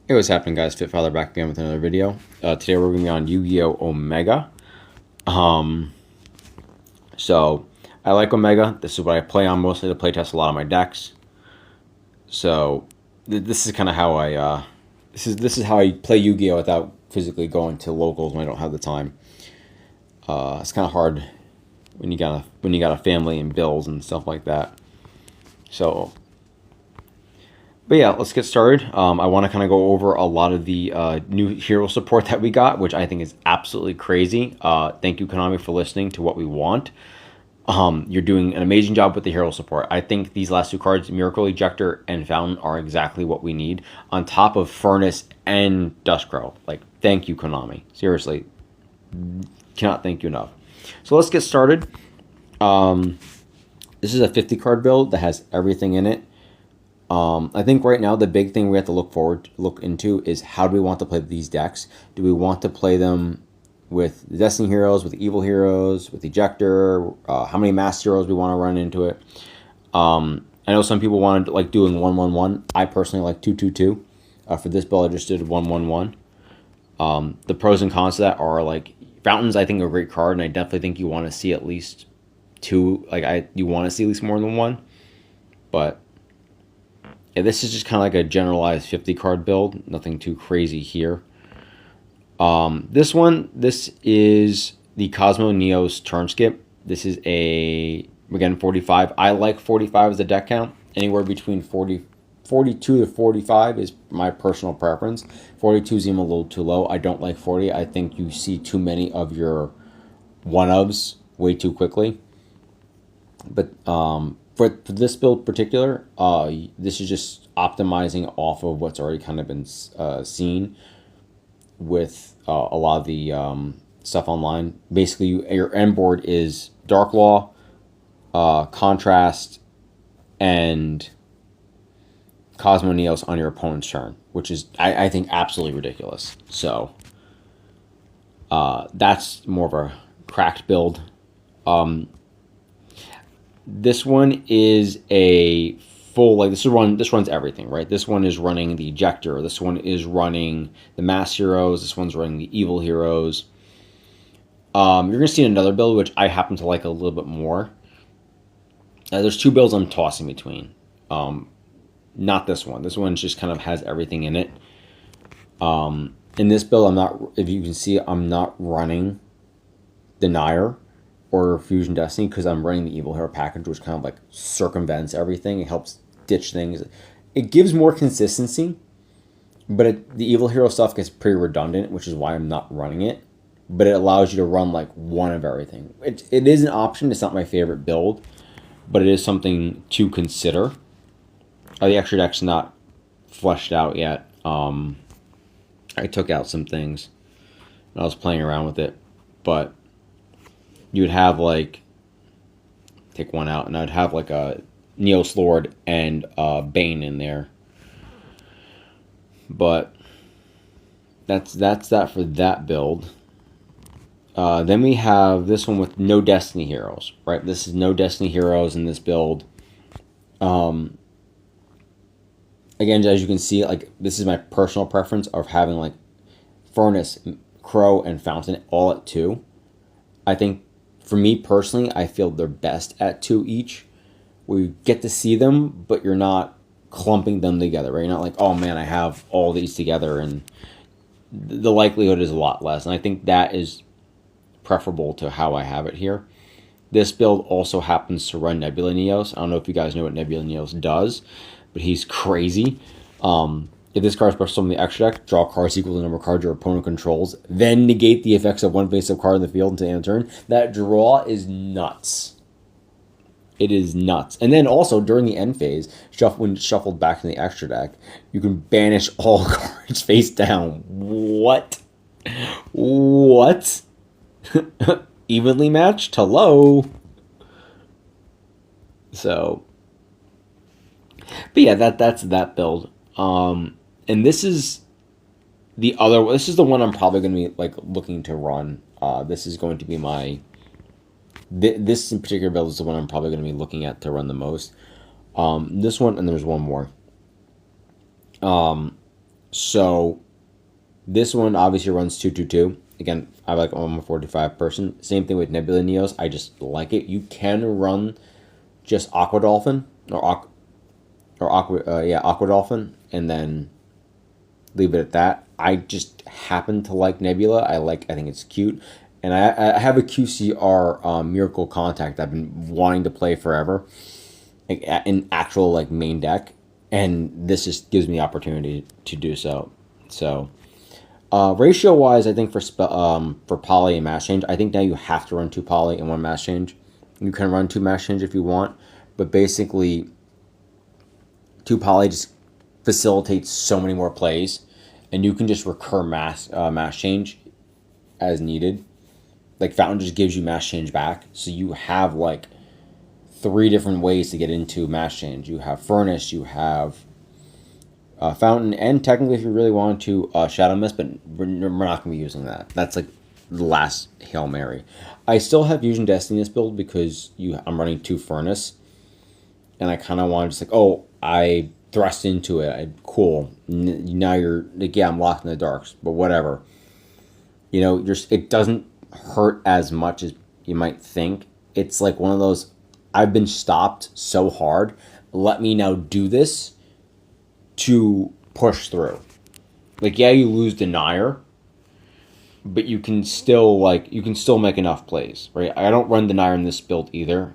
Hey, what's happening, guys? Fitfather back again with another video. Today we're going to be on Yu-Gi-Oh! Omega. Um, so, I like Omega. This is what I play on mostly to playtest a lot of my decks. So, this is kind of how this is how I play Yu-Gi-Oh! Without physically going to locals when I don't have the time. It's kind of hard when you got a family and bills and stuff like that. So, but yeah, let's get started. I want to kind of go over a lot of the new hero support that we got, which I think is absolutely crazy. Thank you, Konami, for listening to what we want. You're doing an amazing job with the hero support. I think these last two cards, Miracle Ejector and Fountain, are exactly what we need, on top of Furnace and Duskcrow. Like, thank you, Konami. Seriously, cannot thank you enough. So let's get started. This is a 50 card build that has everything in it. I think right now the big thing we have to look into is how do we want to play these decks? Do we want to play them with the Destiny Heroes, with the Evil Heroes, with Ejector? How many Mass Heroes we want to run into it? I know some people wanted like doing 1-1-1. I personally like 2-2-2. For this build, I just did 1-1-1. The pros and cons to that are like Fountains. I think are a great card, and I definitely think you want to see at least two. You want to see at least more than one, but. Yeah, this is just kind of like a generalized 50 card build. Nothing too crazy here. This is the Cosmo Neos turn skip. This is again, 45. I like 45 as a deck count. Anywhere between 42 to 45 is my personal preference. 42 seems a little too low. I don't like 40. I think you see too many of your one-ofs way too quickly. But for this build in particular, this is just optimizing off of what's already kind of been seen with a lot of the stuff online. Basically, your end board is Dark Law, Contrast, and Cosmo Neos on your opponent's turn, which is, I think, absolutely ridiculous. So, that's more of a cracked build. This one is a full, like, this runs everything, right? This one is running the Ejector. This one is running the Mass Heroes. This one's running the Evil Heroes. You're going to see another build, which I happen to like a little bit more. There's two builds I'm tossing between. Not this one. This one just kind of has everything in it. In this build, if you can see, I'm not running Denier or Fusion Destiny because I'm running the Evil Hero package, which kind of like circumvents everything. It helps ditch things. It gives more consistency, but the Evil Hero stuff gets pretty redundant, which is why I'm not running it. But it allows you to run like one of everything. It is an option. It's not my favorite build, but it is something to consider. The extra deck's not fleshed out yet. I took out some things. I was playing around with it, but you would have like, take one out, and I'd have like a Neos Lord and Bane in there. But that's that for that build. Then we have this one with no Destiny Heroes, right? This is no Destiny Heroes in this build. Again, as you can see, like, this is my personal preference of having like Furnace, Crow, and Fountain all at 2. I think for me personally, I feel they're best at 2 each. We get to see them, but you're not clumping them together, right? You're not like, oh man, I have all these together, and the likelihood is a lot less. And I think that is preferable to how I have it here. This build also happens to run Nebula Neos. I don't know if you guys know what Nebula Neos does, but he's crazy. If this card is special from the extra deck, draw cards equal to the number of cards your opponent controls, then negate the effects of one face-up card in the field until the end of turn. That draw is nuts. It is nuts. And then also, during the end phase, when shuffled back in the extra deck, you can banish all cards face down. What? What? Evenly matched? Hello? So, but yeah, that's that build. And this is the one I'm probably going to be like looking to run. This is going to be my This in particular build is the one I'm probably going to be looking at to run the most. This one, and there's one more. So this one obviously runs 222. Again, I like I'm a 45 person. Same thing with Nebula Neos. I just like it. You can run just Aqua Dolphin or Aqua Dolphin, and then leave it at that. I just happen to like Nebula. I think it's cute, and I have a QCR Miracle Contact I've been wanting to play forever, like in actual like main deck, and this just gives me the opportunity to do so. So ratio wise, I think for poly and mass change, I think now you have to run 2 poly and 1 mass change. You can run 2 mass change if you want, but basically 2 poly just facilitates so many more plays, and you can just recur mass change as needed. Like Fountain just gives you mass change back, so you have like 3 different ways to get into mass change. You have Furnace, you have Fountain, and technically, if you really want to, Shadow Mist, but we're not going to be using that. That's like the last Hail Mary. I still have Fusion Destiny this build because I'm running 2 Furnace, and I kind of want to just like, oh, I thrust into it. Cool. Now you're like, yeah, I'm locked in the darks, but whatever. You know, it doesn't hurt as much as you might think. It's like one of those, I've been stopped so hard. Let me now do this to push through. Like, yeah, you lose Denier, but you can still make enough plays, right? I don't run Denier in this build either.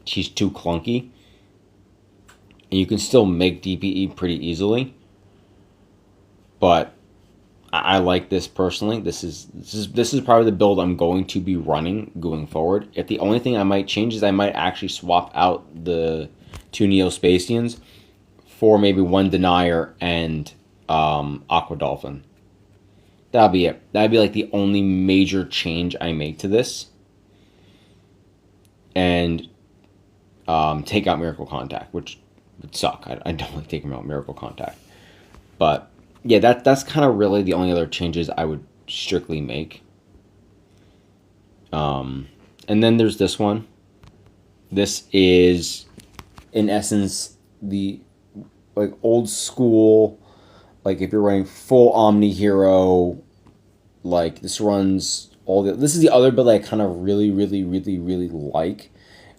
She's too clunky. And you can still make DPE pretty easily. But I like this personally. This is probably the build I'm going to be running going forward. If the only thing I might change is I might actually swap out the 2 Neospacians for maybe 1 Denier and Aqua Dolphin. That'll be it. That'd be like the only major change I make to this. And take out Miracle Contact, which would suck. I don't like taking out Miracle Contact. But yeah, that's kind of really the only other changes I would strictly make. And then there's this one. This is, in essence, the like old school, like if you're running full Omni Hero, like this runs this is the other build I kind of really, really, really, really like,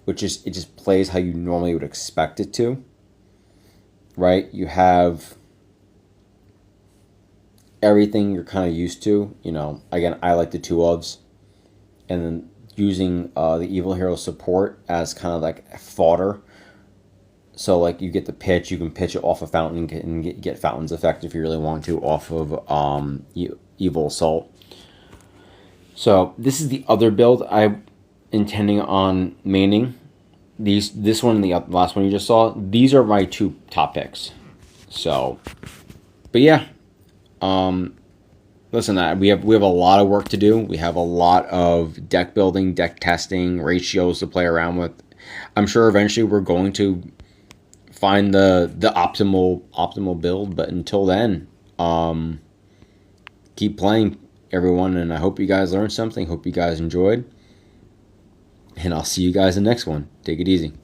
which is it just plays how you normally would expect it to. Right? You have everything you're kind of used to. You know, again, I like the 2 ofs, and then using the Evil Hero support as kind of like fodder. So like you get the pitch, you can pitch it off a Fountain and get Fountain's effect if you really want to off of Evil Assault. So this is the other build I'm intending on maining. This one and the last one you just saw, these are my 2 top picks. So, but yeah, listen, we have a lot of work to do. We have a lot of deck building, deck testing, ratios to play around with. I'm sure eventually we're going to find the optimal build, but until then, keep playing, everyone, and I hope you guys learned something. Hope you guys enjoyed, and I'll see you guys in the next one. Take it easy.